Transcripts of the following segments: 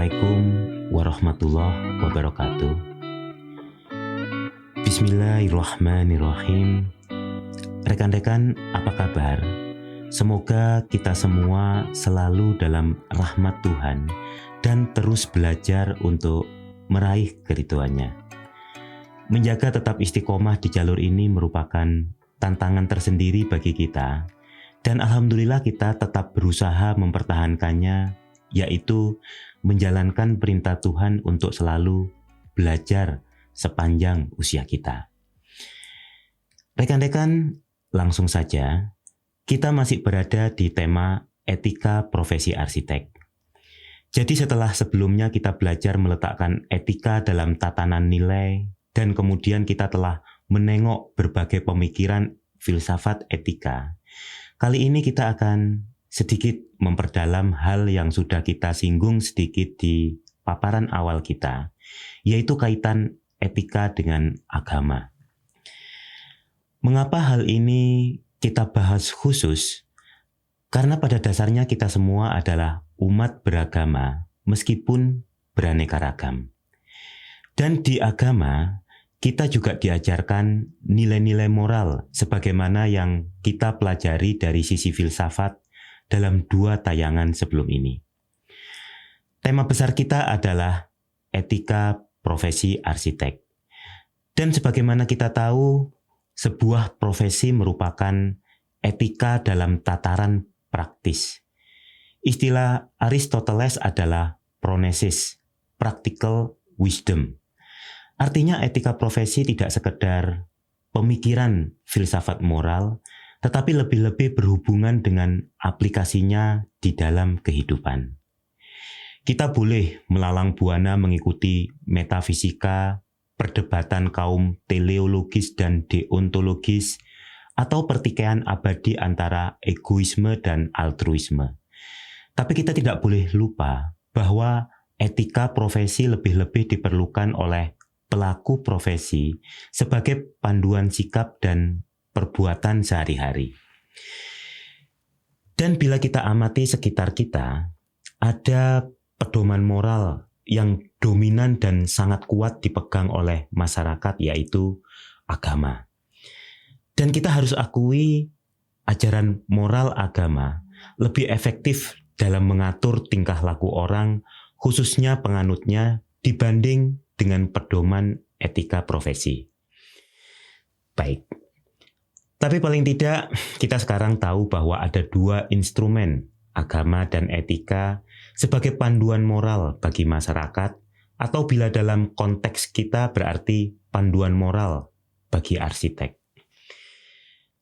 Assalamualaikum warahmatullahi wabarakatuh. Bismillahirrahmanirrahim. Rekan-rekan, apa kabar? Semoga kita semua selalu dalam rahmat Tuhan dan terus belajar untuk meraih keridhoannya. Menjaga tetap istiqomah di jalur ini merupakan tantangan tersendiri bagi kita, dan alhamdulillah kita tetap berusaha mempertahankannya, yaitu menjalankan perintah Tuhan untuk selalu belajar sepanjang usia kita. Rekan-rekan, langsung saja, kita masih berada di tema etika profesi arsitek. Jadi setelah sebelumnya kita belajar meletakkan etika dalam tatanan nilai, dan kemudian kita telah menengok berbagai pemikiran filsafat etika, kali ini kita akan sedikit memperdalam hal yang sudah kita singgung sedikit di paparan awal kita, yaitu kaitan etika dengan agama. Mengapa hal ini kita bahas khusus? Karena pada dasarnya kita semua adalah umat beragama, meskipun beraneka ragam. Dan di agama, kita juga diajarkan nilai-nilai moral sebagaimana yang kita pelajari dari sisi filsafat dalam 2 tayangan sebelum ini. Tema besar kita adalah etika profesi arsitek. Dan sebagaimana kita tahu, sebuah profesi merupakan etika dalam tataran praktis. Istilah Aristoteles adalah pronesis, practical wisdom. Artinya etika profesi tidak sekedar pemikiran filsafat moral, tetapi lebih-lebih berhubungan dengan aplikasinya di dalam kehidupan. Kita boleh melalang buana mengikuti metafisika, perdebatan kaum teleologis dan deontologis, atau pertikaian abadi antara egoisme dan altruisme. Tapi kita tidak boleh lupa bahwa etika profesi lebih-lebih diperlukan oleh pelaku profesi sebagai panduan sikap dan perbuatan sehari-hari. Dan bila kita amati sekitar kita, ada pedoman moral yang dominan dan sangat kuat dipegang oleh masyarakat, yaitu agama. Dan kita harus akui ajaran moral agama lebih efektif dalam mengatur tingkah laku orang, khususnya penganutnya, dibanding dengan pedoman etika profesi. Baik. Tapi paling tidak, kita sekarang tahu bahwa ada 2 instrumen, agama dan etika, sebagai panduan moral bagi masyarakat, atau bila dalam konteks kita berarti panduan moral bagi arsitek.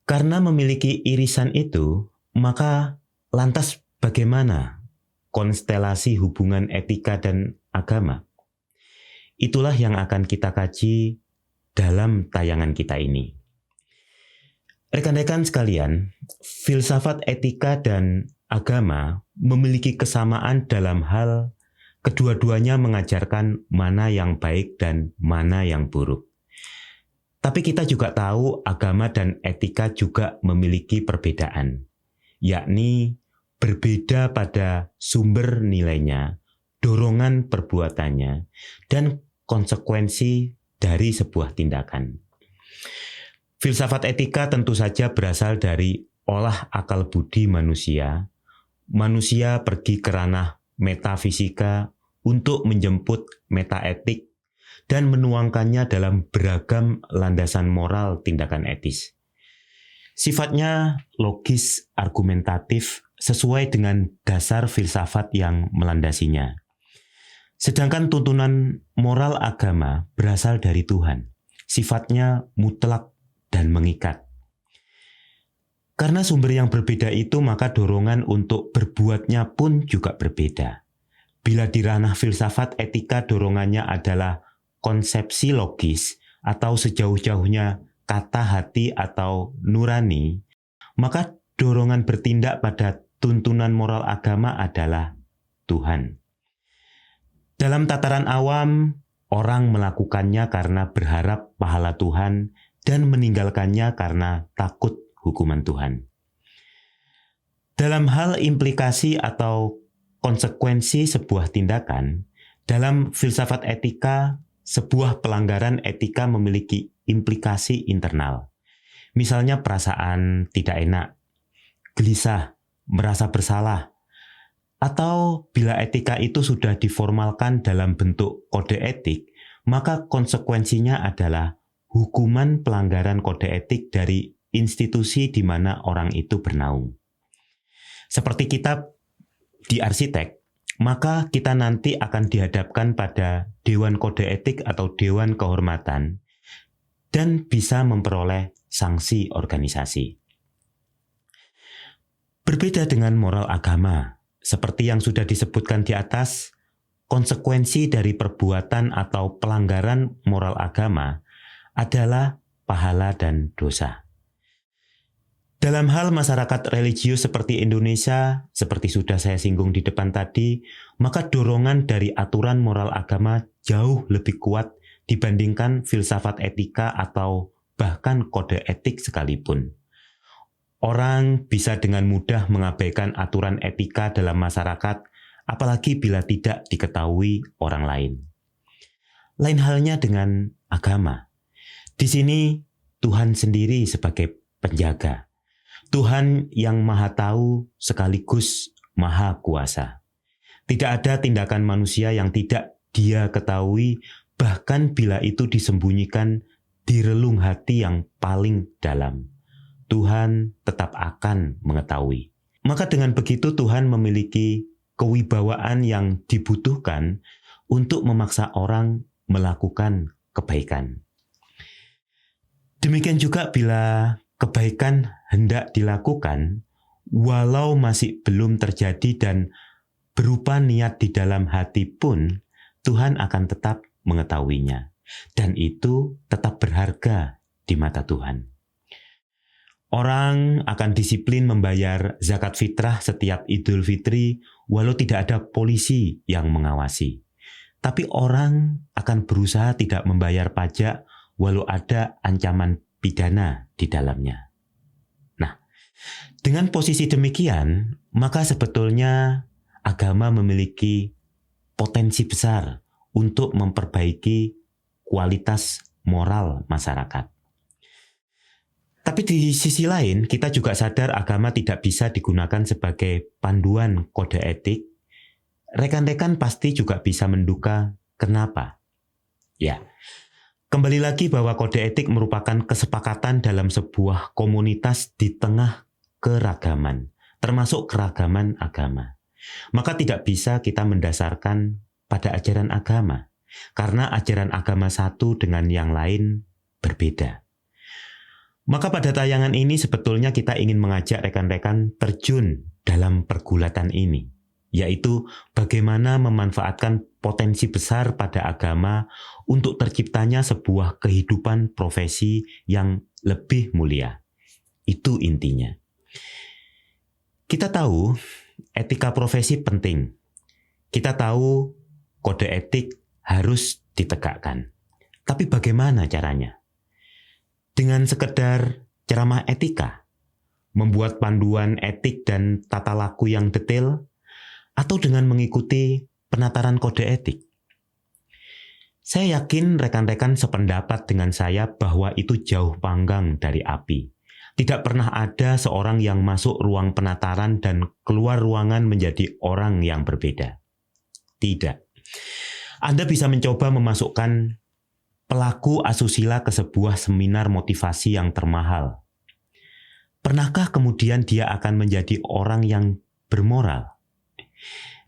Karena memiliki irisan itu, maka lantas bagaimana konstelasi hubungan etika dan agama? Itulah yang akan kita kaji dalam tayangan kita ini. Rekan-rekan sekalian, filsafat etika dan agama memiliki kesamaan dalam hal kedua-duanya mengajarkan mana yang baik dan mana yang buruk. Tapi kita juga tahu agama dan etika juga memiliki perbedaan, yakni berbeda pada sumber nilainya, dorongan perbuatannya, dan konsekuensi dari sebuah tindakan. Filsafat etika tentu saja berasal dari olah akal budi manusia. Manusia pergi ke ranah metafisika untuk menjemput metaetik dan menuangkannya dalam beragam landasan moral tindakan etis. Sifatnya logis, argumentatif, sesuai dengan dasar filsafat yang melandasinya. Sedangkan tuntunan moral agama berasal dari Tuhan. Sifatnya mutlak dan mengikat. Karena sumber yang berbeda itu, maka dorongan untuk berbuatnya pun juga berbeda. Bila di ranah filsafat etika dorongannya adalah konsepsi logis atau sejauh-jauhnya kata hati atau nurani, maka dorongan bertindak pada tuntunan moral agama adalah Tuhan. Dalam tataran awam, orang melakukannya karena berharap pahala Tuhan dan meninggalkannya karena takut hukuman Tuhan. Dalam hal implikasi atau konsekuensi sebuah tindakan, Dalam filsafat etika, sebuah pelanggaran etika memiliki implikasi internal. Misalnya perasaan tidak enak, gelisah, merasa bersalah, atau bila etika itu sudah diformalkan dalam bentuk kode etik, maka konsekuensinya adalah hukuman pelanggaran kode etik dari institusi di mana orang itu bernaung. Seperti kita di arsitek, maka kita nanti akan dihadapkan pada Dewan Kode Etik atau Dewan Kehormatan dan bisa memperoleh sanksi organisasi. Berbeda dengan moral agama, seperti yang sudah disebutkan di atas, konsekuensi dari perbuatan atau pelanggaran moral agama adalah pahala dan dosa. Dalam hal masyarakat religius seperti Indonesia, seperti sudah saya singgung di depan tadi, maka dorongan dari aturan moral agama jauh lebih kuat dibandingkan filsafat etika atau bahkan kode etik sekalipun. Orang bisa dengan mudah mengabaikan aturan etika dalam masyarakat, apalagi bila tidak diketahui orang lain. Lain halnya dengan agama. Di sini Tuhan sendiri sebagai penjaga. Tuhan yang maha tahu sekaligus maha kuasa. Tidak ada tindakan manusia yang tidak Dia ketahui, bahkan bila itu disembunyikan di relung hati yang paling dalam. Tuhan tetap akan mengetahui. Maka dengan begitu Tuhan memiliki kewibawaan yang dibutuhkan untuk memaksa orang melakukan kebaikan. Demikian juga bila kebaikan hendak dilakukan, walau masih belum terjadi dan berupa niat di dalam hati pun, Tuhan akan tetap mengetahuinya. Dan itu tetap berharga di mata Tuhan. Orang akan disiplin membayar zakat fitrah setiap Idul Fitri walau tidak ada polisi yang mengawasi. Tapi orang akan berusaha tidak membayar pajak walau ada ancaman pidana di dalamnya. Nah, dengan posisi demikian, maka sebetulnya agama memiliki potensi besar untuk memperbaiki kualitas moral masyarakat. Tapi di sisi lain, kita juga sadar agama tidak bisa digunakan sebagai panduan kode etik. Rekan-rekan pasti juga bisa menduga kenapa. Ya, kembali lagi bahwa kode etik merupakan kesepakatan dalam sebuah komunitas di tengah keragaman, termasuk keragaman agama. Maka tidak bisa kita mendasarkan pada ajaran agama, karena ajaran agama satu dengan yang lain berbeda. Maka pada tayangan ini sebetulnya kita ingin mengajak rekan-rekan terjun dalam pergulatan ini, yaitu bagaimana memanfaatkan potensi besar pada agama untuk terciptanya sebuah kehidupan profesi yang lebih mulia. Itu intinya. Kita tahu etika profesi penting. Kita tahu kode etik harus ditegakkan. Tapi bagaimana caranya? Dengan sekedar ceramah etika, membuat panduan etik dan tata laku yang detail, atau dengan mengikuti penataran kode etik? Saya yakin rekan-rekan sependapat dengan saya bahwa itu jauh panggang dari api. Tidak pernah ada seorang yang masuk ruang penataran dan keluar ruangan menjadi orang yang berbeda. Tidak. Anda bisa mencoba memasukkan pelaku asusila ke sebuah seminar motivasi yang termahal. Pernahkah kemudian dia akan menjadi orang yang bermoral?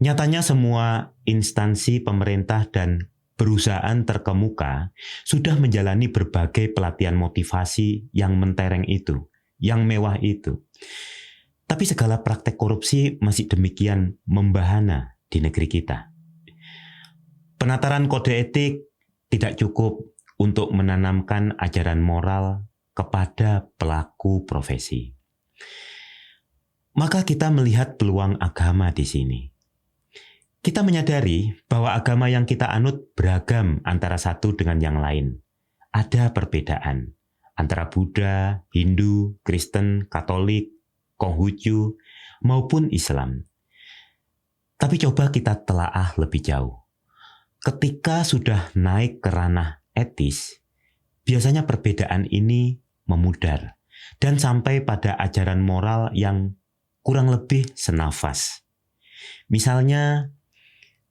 Nyatanya semua instansi pemerintah dan perusahaan terkemuka sudah menjalani berbagai pelatihan motivasi yang mentereng itu, yang mewah itu. Tapi segala praktek korupsi masih demikian membahana di negeri kita. Penataran kode etik tidak cukup untuk menanamkan ajaran moral kepada pelaku profesi. Maka kita melihat peluang agama di sini. Kita menyadari bahwa agama yang kita anut beragam antara satu dengan yang lain. Ada perbedaan antara Buddha, Hindu, Kristen, Katolik, Konghucu, maupun Islam. Tapi coba kita telaah lebih jauh. ketika sudah naik ke ranah etis, biasanya perbedaan ini memudar dan sampai pada ajaran moral yang kurang lebih senafas. Misalnya,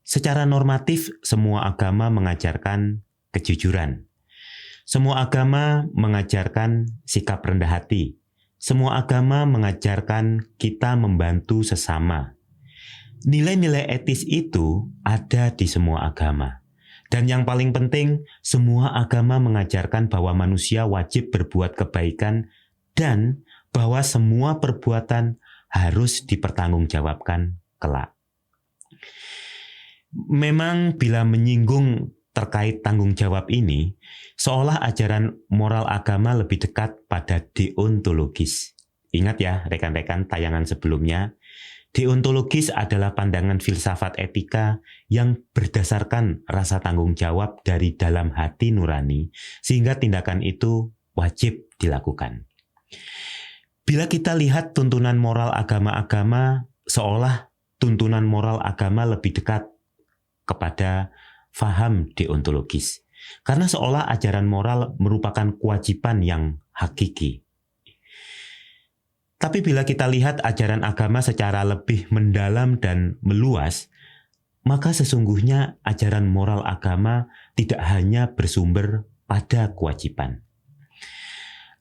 secara normatif semua agama mengajarkan kejujuran. Semua agama mengajarkan sikap rendah hati. Semua agama mengajarkan kita membantu sesama. Nilai-nilai etis itu ada di semua agama. Dan yang paling penting, semua agama mengajarkan bahwa manusia wajib berbuat kebaikan dan bahwa semua perbuatan harus dipertanggungjawabkan kelak. Memang bila menyinggung terkait tanggung jawab ini, seolah ajaran moral agama lebih dekat pada deontologis. Ingat ya rekan-rekan tayangan sebelumnya, deontologis adalah pandangan filsafat etika yang berdasarkan rasa tanggung jawab dari dalam hati nurani, sehingga tindakan itu wajib dilakukan. Bila kita lihat tuntunan moral agama-agama, seolah tuntunan moral agama lebih dekat kepada faham deontologis. Karena seolah ajaran moral merupakan kewajiban yang hakiki. Tapi bila kita lihat ajaran agama secara lebih mendalam dan meluas, maka sesungguhnya ajaran moral agama tidak hanya bersumber pada kewajiban.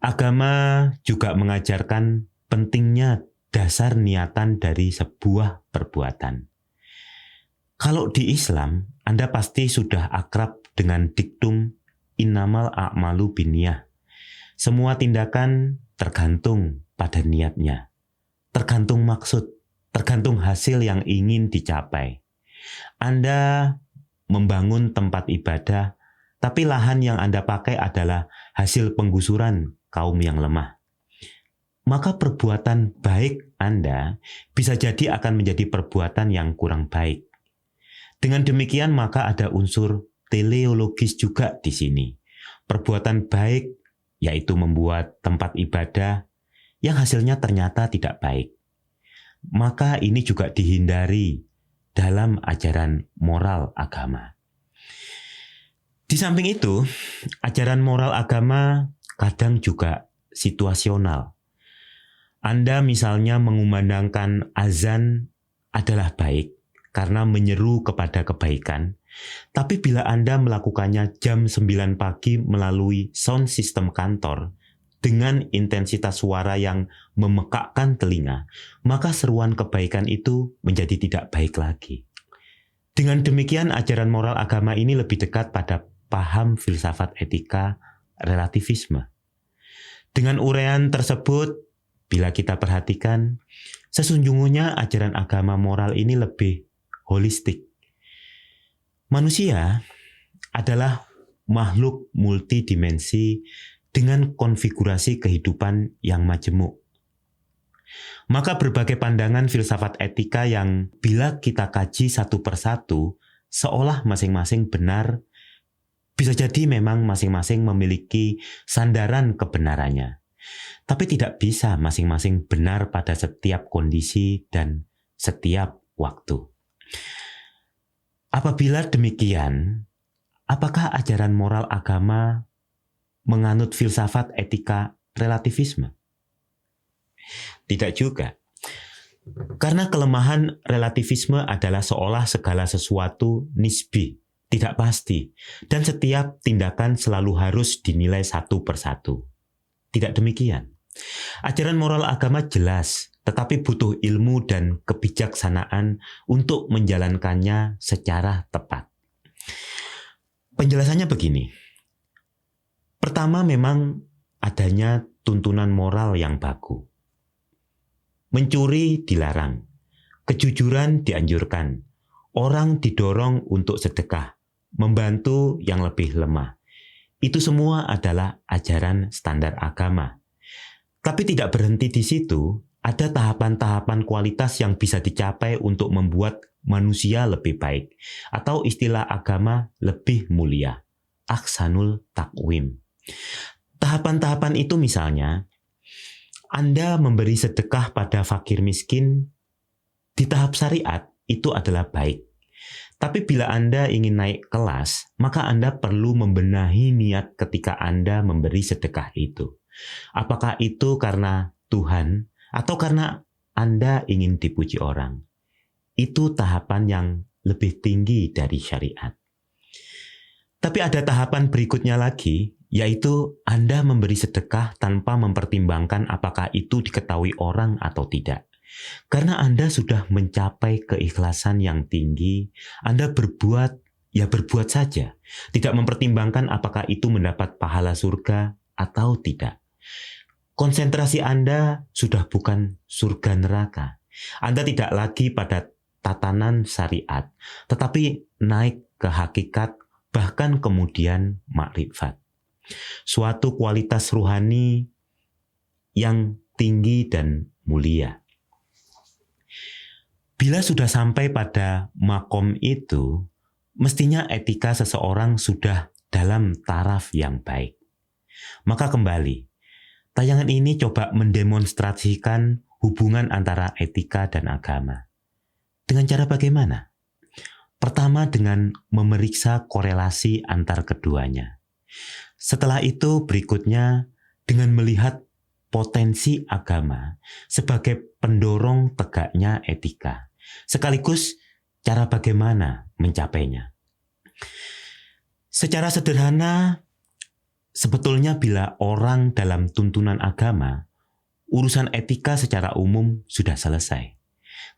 Agama juga mengajarkan pentingnya dasar niatan dari sebuah perbuatan. Kalau di Islam, Anda pasti sudah akrab dengan diktum innamal a'malu binniyah. Semua tindakan tergantung pada niatnya, tergantung maksud, tergantung hasil yang ingin dicapai. Anda membangun tempat ibadah, tapi lahan yang Anda pakai adalah hasil penggusuran kaum yang lemah. Maka perbuatan baik Anda bisa jadi akan menjadi perbuatan yang kurang baik. Dengan demikian maka ada unsur teleologis juga di sini. Perbuatan baik yaitu membuat tempat ibadah yang hasilnya ternyata tidak baik. Maka ini juga dihindari dalam ajaran moral agama. Di samping itu, ajaran moral agama kadang juga situasional. Anda misalnya mengumandangkan azan adalah baik karena menyeru kepada kebaikan, tapi bila Anda melakukannya jam 9 pagi melalui sound system kantor dengan intensitas suara yang memekakkan telinga, maka seruan kebaikan itu menjadi tidak baik lagi. Dengan demikian ajaran moral agama ini lebih dekat pada paham filsafat etika relativisme. Dengan uraian tersebut, bila kita perhatikan, sesungguhnya ajaran agama moral ini lebih holistik. Manusia adalah makhluk multidimensi dengan konfigurasi kehidupan yang majemuk. Maka berbagai pandangan filsafat etika yang bila kita kaji satu persatu, seolah masing-masing benar, bisa jadi memang masing-masing memiliki sandaran kebenarannya. Tapi tidak bisa masing-masing benar pada setiap kondisi dan setiap waktu. Apabila demikian, apakah ajaran moral agama menganut filsafat etika relativisme? Tidak juga. Karena kelemahan relativisme adalah seolah segala sesuatu nisbi, tidak pasti, dan setiap tindakan selalu harus dinilai satu persatu. Tidak demikian. Ajaran moral agama jelas, tetapi butuh ilmu dan kebijaksanaan untuk menjalankannya secara tepat. Penjelasannya begini. Pertama, memang adanya tuntunan moral yang baku. Mencuri dilarang, kejujuran dianjurkan, orang didorong untuk sedekah, membantu yang lebih lemah. Itu semua adalah ajaran standar agama. Tapi tidak berhenti di situ, ada tahapan-tahapan kualitas yang bisa dicapai untuk membuat manusia lebih baik, atau istilah agama lebih mulia, ahsanul taqwim. Tahapan-tahapan itu misalnya, Anda memberi sedekah pada fakir miskin di tahap syariat itu adalah baik. Tapi bila Anda ingin naik kelas, maka Anda perlu membenahi niat ketika Anda memberi sedekah itu. Apakah itu karena Tuhan atau karena Anda ingin dipuji orang? Itu tahapan yang lebih tinggi dari syariat. Tapi ada tahapan berikutnya lagi, yaitu Anda memberi sedekah tanpa mempertimbangkan apakah itu diketahui orang atau tidak. Karena Anda sudah mencapai keikhlasan yang tinggi, Anda berbuat saja. Tidak mempertimbangkan apakah itu mendapat pahala surga atau tidak. Konsentrasi Anda sudah bukan surga neraka. Anda tidak lagi pada tatanan syariat, tetapi naik ke hakikat, bahkan kemudian makrifat. Suatu kualitas ruhani yang tinggi dan mulia. Bila sudah sampai pada makom itu, mestinya etika seseorang sudah dalam taraf yang baik. Maka kembali, tayangan ini coba mendemonstrasikan hubungan antara etika dan agama. Dengan cara bagaimana? Pertama, dengan memeriksa korelasi antar keduanya. Setelah itu berikutnya dengan melihat potensi agama sebagai pendorong tegaknya etika, sekaligus cara bagaimana mencapainya. Secara sederhana, sebetulnya bila orang dalam tuntunan agama, urusan etika secara umum sudah selesai.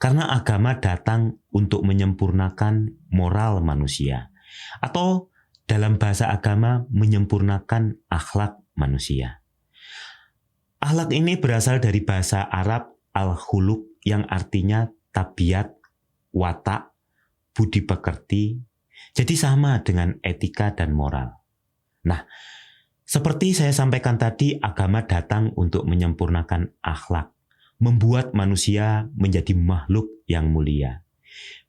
Karena agama datang untuk menyempurnakan moral manusia, atau dalam bahasa agama menyempurnakan akhlak manusia. Akhlak ini berasal dari bahasa Arab al-khuluq yang artinya tabiat, watak, budi pekerti, jadi sama dengan etika dan moral. Nah, seperti saya sampaikan tadi, agama datang untuk menyempurnakan akhlak, membuat manusia menjadi makhluk yang mulia.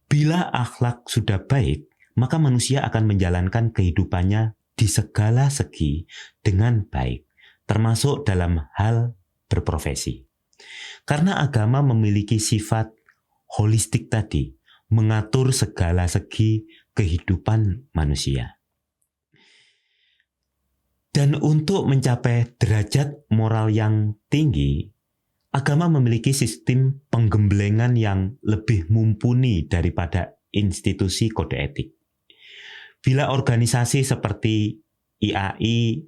Bila akhlak sudah baik, maka manusia akan menjalankan kehidupannya di segala segi dengan baik, termasuk dalam hal berprofesi. Karena agama memiliki sifat holistik tadi, mengatur segala segi kehidupan manusia. Dan untuk mencapai derajat moral yang tinggi, agama memiliki sistem penggemblengan yang lebih mumpuni daripada institusi kode etik. Bila organisasi seperti IAI,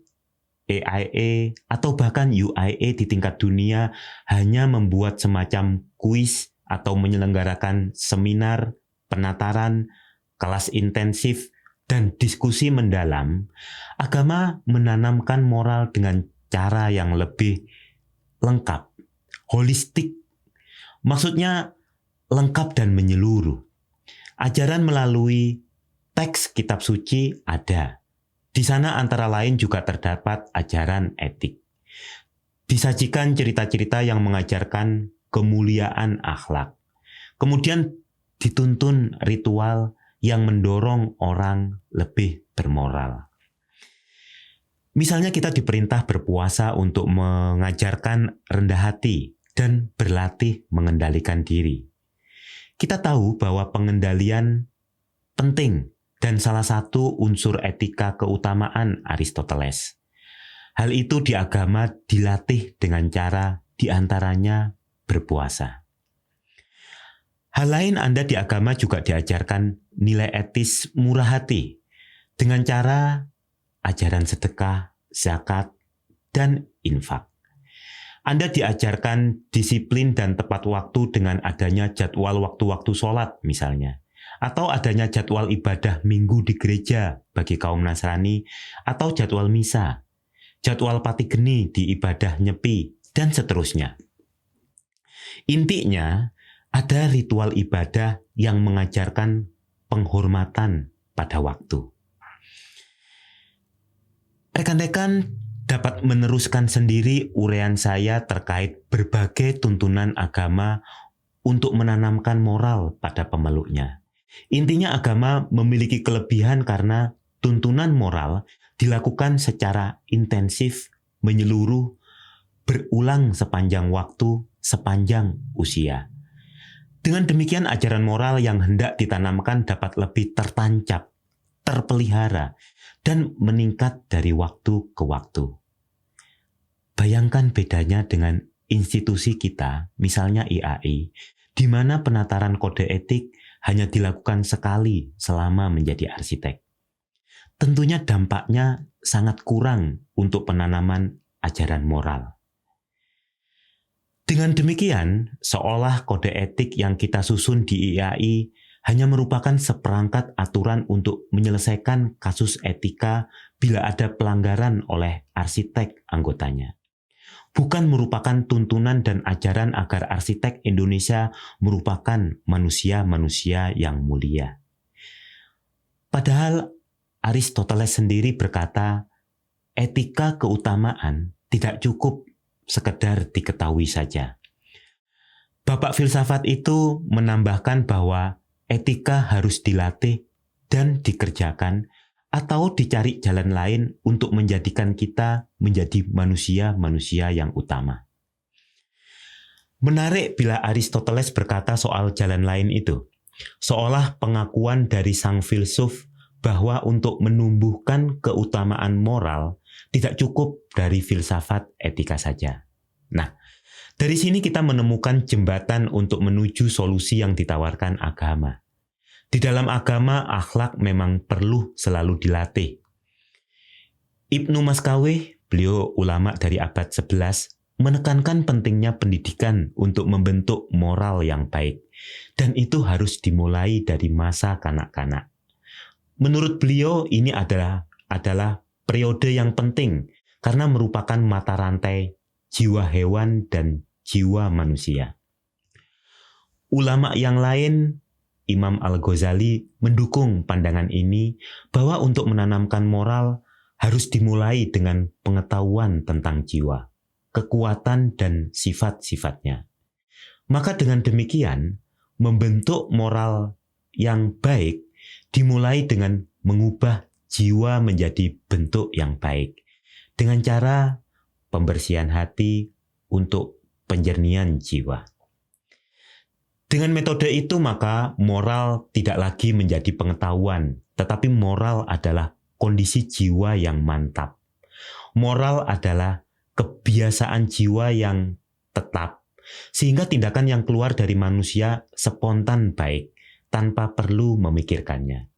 AIA, atau bahkan UIA di tingkat dunia hanya membuat semacam kuis atau menyelenggarakan seminar, penataran, kelas intensif, dan diskusi mendalam, agama menanamkan moral dengan cara yang lebih lengkap, holistik. Maksudnya lengkap dan menyeluruh. Ajaran melalui teks kitab suci ada. Di sana antara lain juga terdapat ajaran etik. Disajikan cerita-cerita yang mengajarkan kemuliaan akhlak. Kemudian dituntun ritual yang mendorong orang lebih bermoral. Misalnya kita diperintah berpuasa untuk mengajarkan rendah hati dan berlatih mengendalikan diri. Kita tahu bahwa pengendalian penting dan salah satu unsur etika keutamaan Aristoteles. Hal itu di agama dilatih dengan cara diantaranya berpuasa. Hal lain Anda di agama juga diajarkan nilai etis murah hati dengan cara ajaran sedekah, zakat, dan infak. Anda diajarkan disiplin dan tepat waktu dengan adanya jadwal waktu-waktu sholat misalnya. Atau adanya jadwal ibadah minggu di gereja bagi kaum Nasrani, atau jadwal misa, jadwal patigeni di ibadah nyepi, dan seterusnya. Intinya, ada ritual ibadah yang mengajarkan penghormatan pada waktu. Rekan-rekan dapat meneruskan sendiri uraian saya terkait berbagai tuntunan agama untuk menanamkan moral pada pemeluknya. Intinya agama memiliki kelebihan karena tuntunan moral dilakukan secara intensif, menyeluruh, berulang sepanjang waktu, sepanjang usia. Dengan demikian ajaran moral yang hendak ditanamkan dapat lebih tertancap, terpelihara, dan meningkat dari waktu ke waktu. Bayangkan bedanya dengan institusi kita, misalnya IAI, di mana penataran kode etik hanya dilakukan sekali selama menjadi arsitek. Tentunya dampaknya sangat kurang untuk penanaman ajaran moral. Dengan demikian, seolah kode etik yang kita susun di IAI hanya merupakan seperangkat aturan untuk menyelesaikan kasus etika bila ada pelanggaran oleh arsitek anggotanya. Bukan merupakan tuntunan dan ajaran agar arsitek Indonesia merupakan manusia-manusia yang mulia. Padahal Aristoteles sendiri berkata, etika keutamaan tidak cukup sekedar diketahui saja. Bapak filsafat itu menambahkan bahwa etika harus dilatih dan dikerjakan atau dicari jalan lain untuk menjadikan kita menjadi manusia-manusia yang utama. Menarik bila Aristoteles berkata soal jalan lain itu, seolah pengakuan dari sang filsuf bahwa untuk menumbuhkan keutamaan moral tidak cukup dari filsafat etika saja. Nah, dari sini kita menemukan jembatan untuk menuju solusi yang ditawarkan agama. Di dalam agama, akhlak memang perlu selalu dilatih. Ibnu Maskawih, beliau ulama dari abad 11, menekankan pentingnya pendidikan untuk membentuk moral yang baik. Dan itu harus dimulai dari masa kanak-kanak. Menurut beliau, ini adalah periode yang penting karena merupakan mata rantai jiwa hewan dan jiwa manusia. Ulama yang lain, Imam Al-Ghazali, mendukung pandangan ini bahwa untuk menanamkan moral harus dimulai dengan pengetahuan tentang jiwa, kekuatan dan sifat-sifatnya. Maka dengan demikian, membentuk moral yang baik dimulai dengan mengubah jiwa menjadi bentuk yang baik dengan cara pembersihan hati untuk penjernihan jiwa. Dengan metode itu maka moral tidak lagi menjadi pengetahuan, tetapi moral adalah kondisi jiwa yang mantap. Moral adalah kebiasaan jiwa yang tetap, sehingga tindakan yang keluar dari manusia spontan baik, tanpa perlu memikirkannya.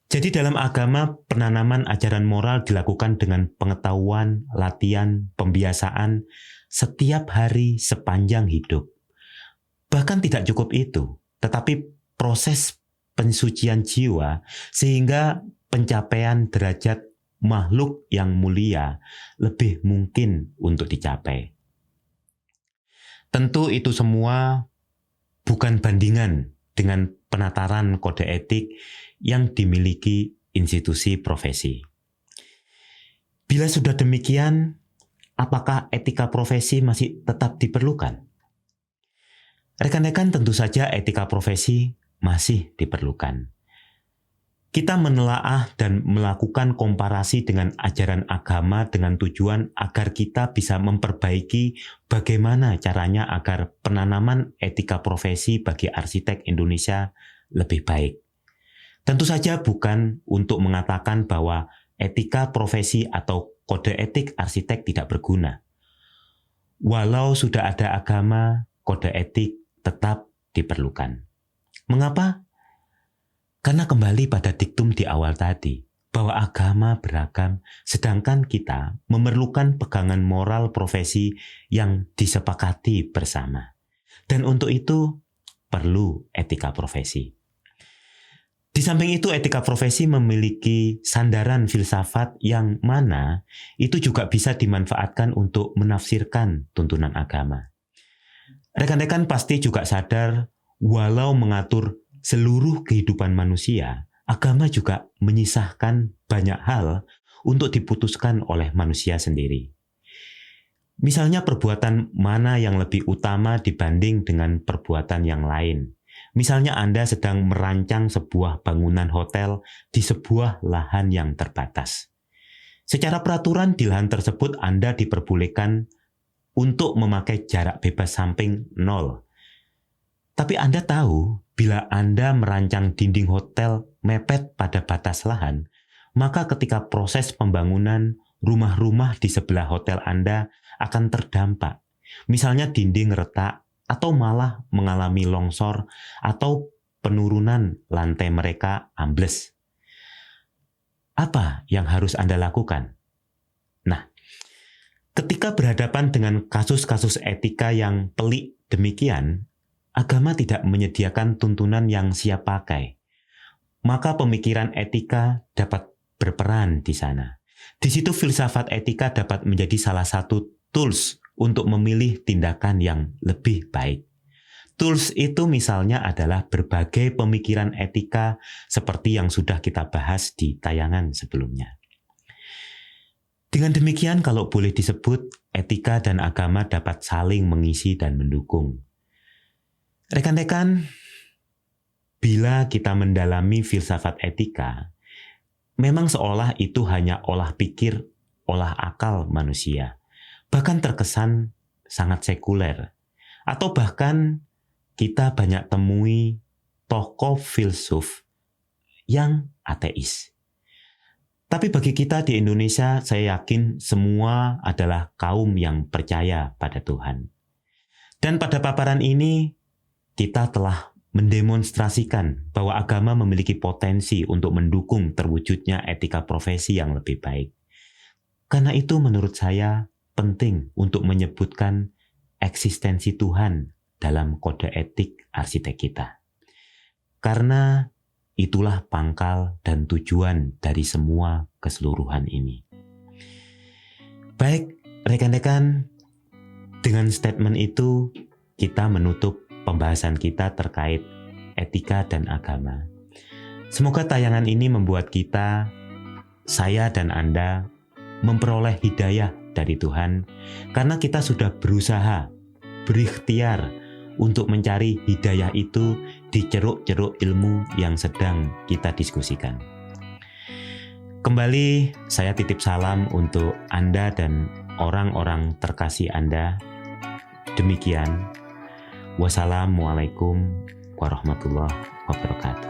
Jadi dalam agama, penanaman ajaran moral dilakukan dengan pengetahuan, latihan, pembiasaan setiap hari sepanjang hidup. Bahkan tidak cukup itu, tetapi proses pensucian jiwa sehingga pencapaian derajat makhluk yang mulia lebih mungkin untuk dicapai. Tentu itu semua bukan bandingan dengan penataran kode etik yang dimiliki institusi profesi. Bila sudah demikian, apakah etika profesi masih tetap diperlukan? Rekan-rekan, tentu saja etika profesi masih diperlukan. Kita menelaah dan melakukan komparasi dengan ajaran agama dengan tujuan agar kita bisa memperbaiki bagaimana caranya agar penanaman etika profesi bagi arsitek Indonesia lebih baik. Tentu saja bukan untuk mengatakan bahwa etika profesi atau kode etik arsitek tidak berguna. Walau sudah ada agama, kode etik tetap diperlukan. Mengapa? Karena kembali pada diktum di awal tadi, bahwa agama beragam, sedangkan kita memerlukan pegangan moral profesi yang disepakati bersama. Dan untuk itu, perlu etika profesi. Di samping itu, etika profesi memiliki sandaran filsafat yang mana itu juga bisa dimanfaatkan untuk menafsirkan tuntunan agama. Rekan-rekan pasti juga sadar, walau mengatur seluruh kehidupan manusia, agama juga menyisahkan banyak hal untuk diputuskan oleh manusia sendiri. Misalnya perbuatan mana yang lebih utama dibanding dengan perbuatan yang lain. Misalnya Anda sedang merancang sebuah bangunan hotel di sebuah lahan yang terbatas. Secara peraturan di lahan tersebut Anda diperbolehkan untuk memakai jarak bebas samping 0. Tapi Anda tahu, bila Anda merancang dinding hotel mepet pada batas lahan, maka ketika proses pembangunan, rumah-rumah di sebelah hotel Anda akan terdampak. Misalnya dinding retak, atau malah mengalami longsor, atau penurunan lantai mereka ambles. Apa yang harus Anda lakukan? Nah, ketika berhadapan dengan kasus-kasus etika yang pelik demikian, agama tidak menyediakan tuntunan yang siap pakai. Maka pemikiran etika dapat berperan di sana. Di situ filsafat etika dapat menjadi salah satu tools untuk memilih tindakan yang lebih baik. Tools itu misalnya adalah berbagai pemikiran etika seperti yang sudah kita bahas di tayangan sebelumnya. Dengan demikian, kalau boleh disebut, etika dan agama dapat saling mengisi dan mendukung. Rekan-rekan, bila kita mendalami filsafat etika, memang seolah itu hanya olah pikir, olah akal manusia. Bahkan terkesan sangat sekuler. Atau bahkan kita banyak temui tokoh filsuf yang ateis. Tapi bagi kita di Indonesia, saya yakin semua adalah kaum yang percaya pada Tuhan. Dan pada paparan ini, kita telah mendemonstrasikan bahwa agama memiliki potensi untuk mendukung terwujudnya etika profesi yang lebih baik. Karena itu menurut saya penting untuk menyebutkan eksistensi Tuhan dalam kode etik arsitek kita. Karena itulah pangkal dan tujuan dari semua keseluruhan ini. Baik, rekan-rekan, dengan statement itu kita menutup pembahasan kita terkait etika dan agama. Semoga tayangan ini membuat kita, saya dan Anda, memperoleh hidayah dari Tuhan, karena kita sudah berusaha, berikhtiar untuk mencari hidayah itu di ceruk-ceruk ilmu yang sedang kita diskusikan. Kembali saya titip salam untuk Anda dan orang-orang terkasih Anda. Demikian. Wassalamualaikum warahmatullahi wabarakatuh.